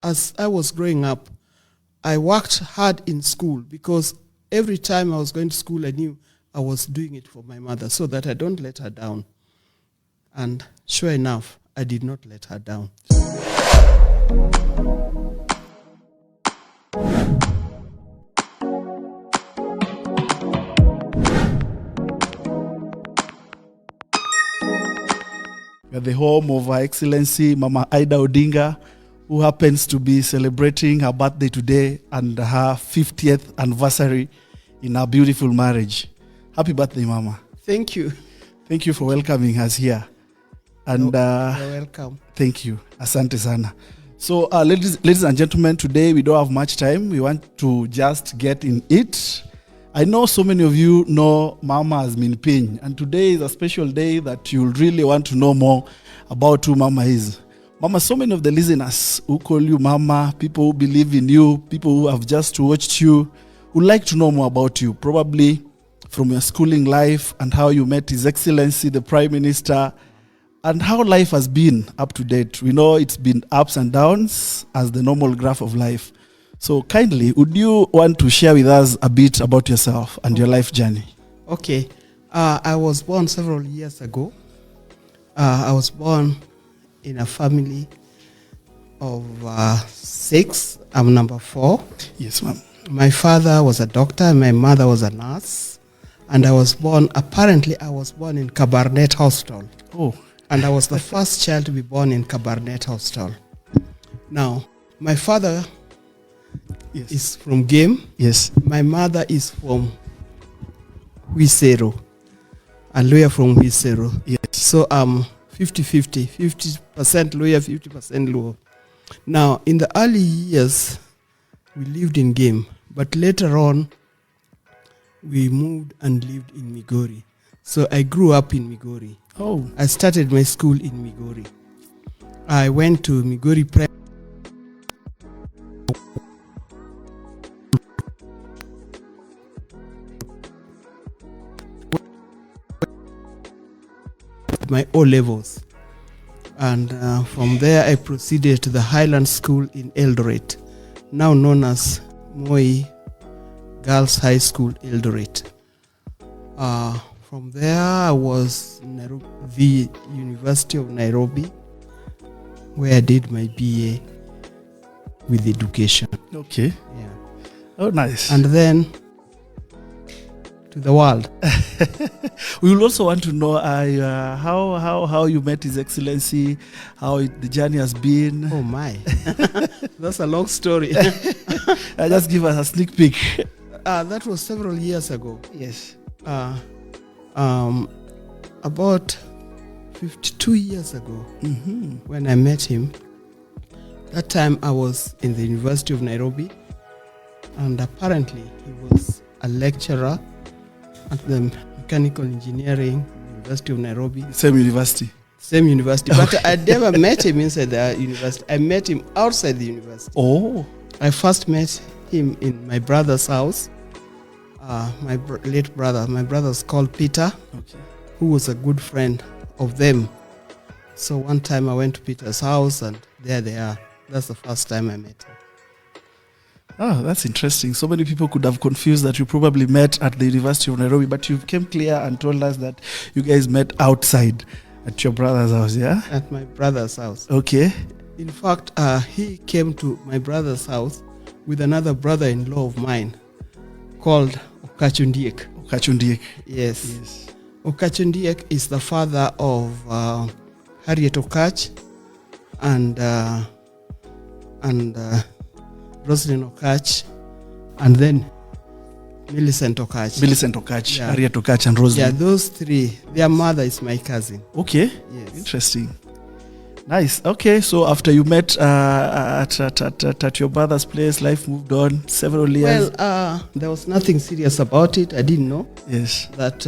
as I was growing up, I worked hard in school because every time I was going to school, I knew I was doing it for my mother so that I don't let her down. And sure enough, I did not let her down. We are the home of Her Excellency Mama Ida Odinga, who happens to be celebrating her birthday today and her 50th anniversary in her beautiful marriage. Happy birthday, Mama. Thank you. Thank you for welcoming us here. And you're welcome. Thank you. Asante sana. So, ladies and gentlemen, today we don't have much time. We want to just get in it. I know so many of you know Mama has been Pin, and today is a special day that you'll really want to know more about who Mama is. Mama, so many of the listeners who call you Mama, people who believe in you, people who have just watched you, would like to know more about you, probably from your schooling life and how you met His Excellency, the Prime Minister, and how life has been up to date. We know it's been ups and downs as the normal graph of life. So kindly, would you want to share with us a bit about yourself and your life journey? Okay. I was born several years ago. I was born in a family of 6. I'm number 4. Yes, ma'am. My father was a doctor and my mother was a nurse. And I was born in Cabernet Hospital. Oh. And I was the first child to be born in Cabernet Hospital. Now, my father is from Game. Yes. My mother is from Huisero. A lawyer from Huisero. Yes. So I'm 50-50. 50% lawyer, 50% Luo. Now, in the early years, we lived in Game. But later on, we moved and lived in Migori. So I grew up in Migori. Oh. I started my school in Migori. I went to Migori Prep. My O-levels. And from there I proceeded to the Highland School in Eldoret, now known as Moi Girls High School, Eldoret. From there I was in the University of Nairobi, where I did my BA with education. Okay. Yeah. Oh, nice. And then to the world. We will also want to know how you met His Excellency, how the journey has been. Oh my, that's a long story. Just give us a sneak peek. That was several years ago. Yes. About 52 years ago, when I met him. That time I was in the University of Nairobi, and apparently he was a lecturer at the Mechanical Engineering University of Nairobi. Same university. But I never met him inside the university. I met him outside the university. Oh. I first met him in my brother's house. My late brother. My brother's called Peter, who was a good friend of them. So one time I went to Peter's house, and there they are. That's the first time I met him. Oh, that's interesting. So many people could have confused that you probably met at the University of Nairobi, but you came clear and told us that you guys met outside at your brother's house, yeah? At my brother's house. Okay. In fact, he came to my brother's house with another brother-in-law of mine called Okachundiek. Okachundiek. Yes. Okachundiek is the father of Harriet Okach and Rosalind Okach, and then Millicent Okach. Yeah. Harriet Okach and Rosalind. Yeah, those three. Their mother is my cousin. Okay. Yes. Interesting. Nice. Okay, so after you met at your brother's place, life moved on several years. Well, there was nothing serious about it. I didn't know that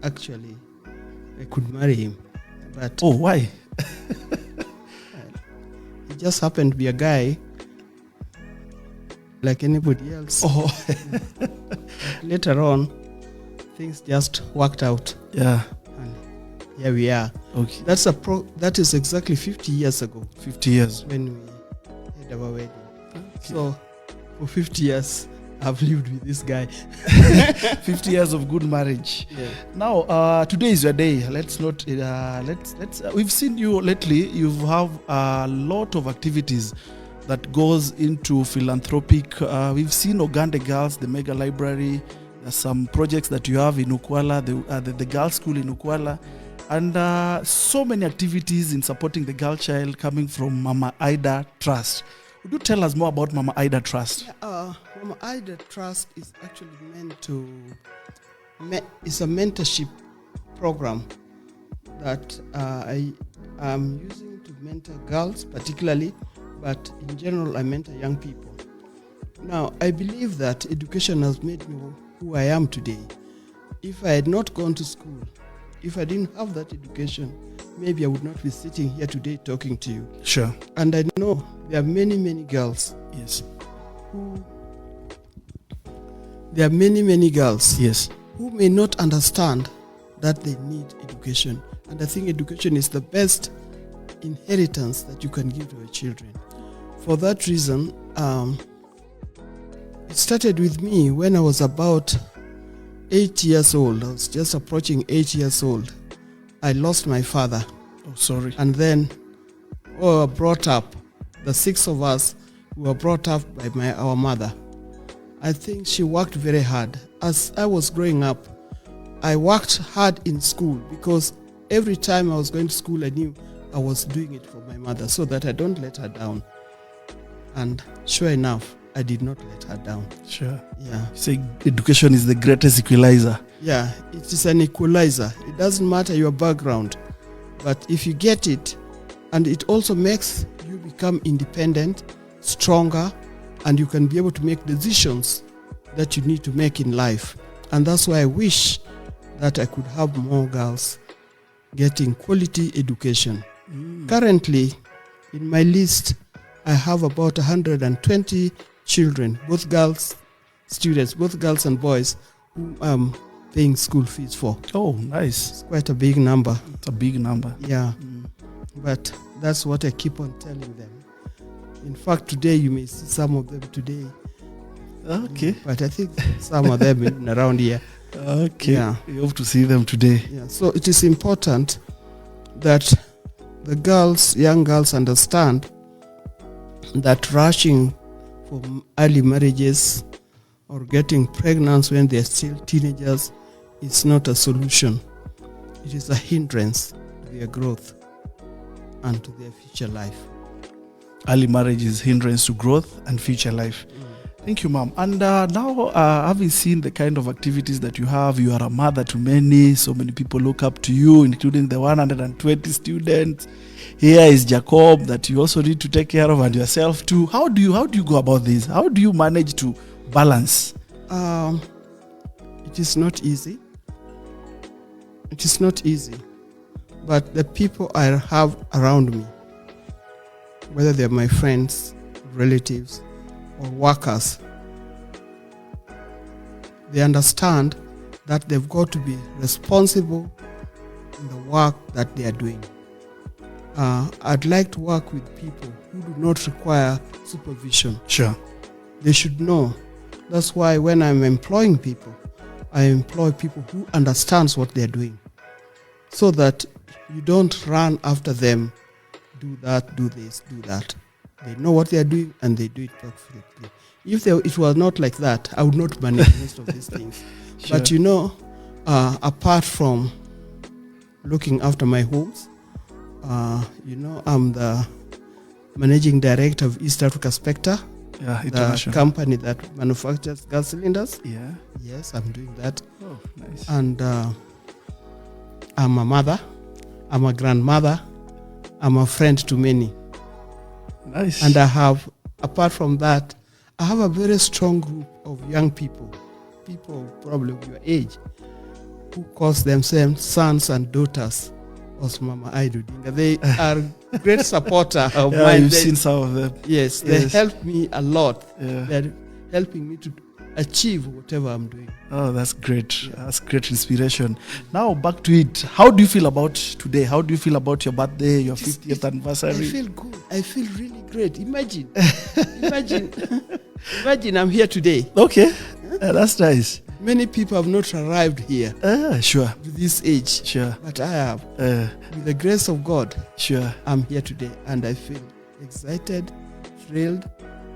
actually I could marry him. But why? He just happened to be a guy like anybody else. Later on, things just worked out. Yeah. And here we are. Okay. That is exactly 50 years ago. 50 years. When we had ever wedding. So for 50 years, I've lived with this guy. 50 years of good marriage. Yeah. Now, today is your day. Let's not. We've seen you lately. You have a lot of activities that goes into philanthropic. We've seen Ogande Girls, the mega library. There's some projects that you have in Ukwala, the girls' school in Ukwala, and so many activities in supporting the girl child coming from Mama Ida Trust. Would you tell us more about Mama Ida Trust? Yeah, Mama Ida Trust is actually meant to. It's a mentorship program that I am using to mentor girls, particularly, but in general, I mentor young people. Now, I believe that education has made me who I am today. If I had not gone to school, if I didn't have that education, maybe I would not be sitting here today talking to you. Sure. And I know there are many, many girls. Yes. There are many girls. Yes. Who may not understand that they need education. And I think education is the best inheritance that you can give to your children. For that reason, it started with me when I was about 8 years old. I was just approaching 8 years old. I lost my father. Oh, sorry. And then we were brought up. The 6 of us were brought up by our mother. I think she worked very hard. As I was growing up, I worked hard in school because every time I was going to school, I knew I was doing it for my mother so that I don't let her down. And sure enough, I did not let her down. Sure. Yeah. Say education is the greatest equalizer. Yeah, it is an equalizer. It doesn't matter your background, but if you get it, and it also makes you become independent, stronger, and you can be able to make decisions that you need to make in life. And that's why I wish that I could have more girls getting quality education. Currently, in my list, I have about 120 children, both girls, students, both girls and boys, whom I'm paying school fees for. Oh, nice. It's quite a big number. It's a big number. Yeah. But that's what I keep on telling them. In fact, today you may see some of them today. Okay. But I think some of them in around here. Okay. Yeah. You hope to see them today. Yeah. So it is important that the girls, young girls, understand that rushing for early marriages or getting pregnant when they're still teenagers is not a solution. It is a hindrance to their growth and to their future life. Early marriage is hindrance to growth and future life. Thank you, Mom. And now, having seen the kind of activities that you have, you are a mother to many. So many people look up to you, including the 120 students. Here is Jacob that you also need to take care of, and yourself too. How do you go about this? How do you manage to balance? It is not easy. It is not easy. But the people I have around me, whether they're my friends, relatives, or workers, they understand that they've got to be responsible in the work that they are doing. I'd like to work with people who do not require supervision. Sure. They should know. That's why when I'm employing people, I employ people who understands what they're doing, so that you don't run after them, do that, do this, do that. They know what they are doing and they do it perfectly. If it was not like that, I would not manage most of these things. Sure. But apart from looking after my homes, I'm the managing director of East Africa Spectre, the company that manufactures gas cylinders. Yeah. Yes, I'm doing that. Oh, nice. And I'm a mother, I'm a grandmother, I'm a friend to many. Nice. And apart from that, I have a very strong group of young people probably of your age, who call themselves sons and daughters of Mama Ida Odinga. They are great supporter of mine. You've seen some of them. Yes, they help me a lot. Yeah. They're helping me to achieve whatever I'm doing. Oh, that's great. That's great inspiration. Now back to it. How do you feel about today? How do you feel about your birthday, your 50th anniversary? I feel good. I feel really great. Imagine, imagine I'm here today. Okay, that's nice. Many people have not arrived here Sure. at this age. Sure. But I have. With the grace of God, Sure. I'm here today, and I feel excited, thrilled.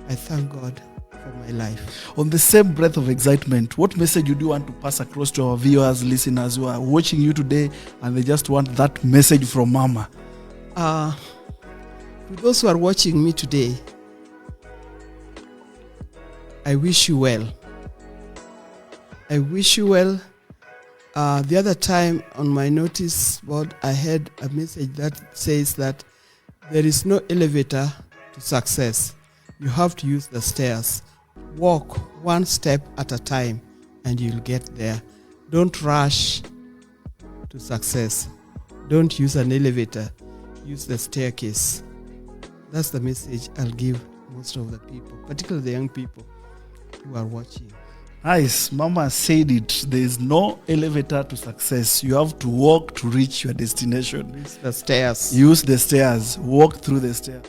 I thank God for my life. On the same breath of excitement, what message would you want to pass across to our viewers, listeners who are watching you today and they just want that message from Mama? For those who are watching me today, I wish you well. I wish you well. The other time on my notice board, I had a message that says that there is no elevator to success. You have to use the stairs. Walk one step at a time and you'll get there. Don't rush to success. Don't use an elevator. Use the staircase. That's the message I'll give most of the people, particularly the young people who are watching. Nice. Mama said it. There is no elevator to success. You have to walk to reach your destination. Use the stairs. Use the stairs. Walk through the stairs.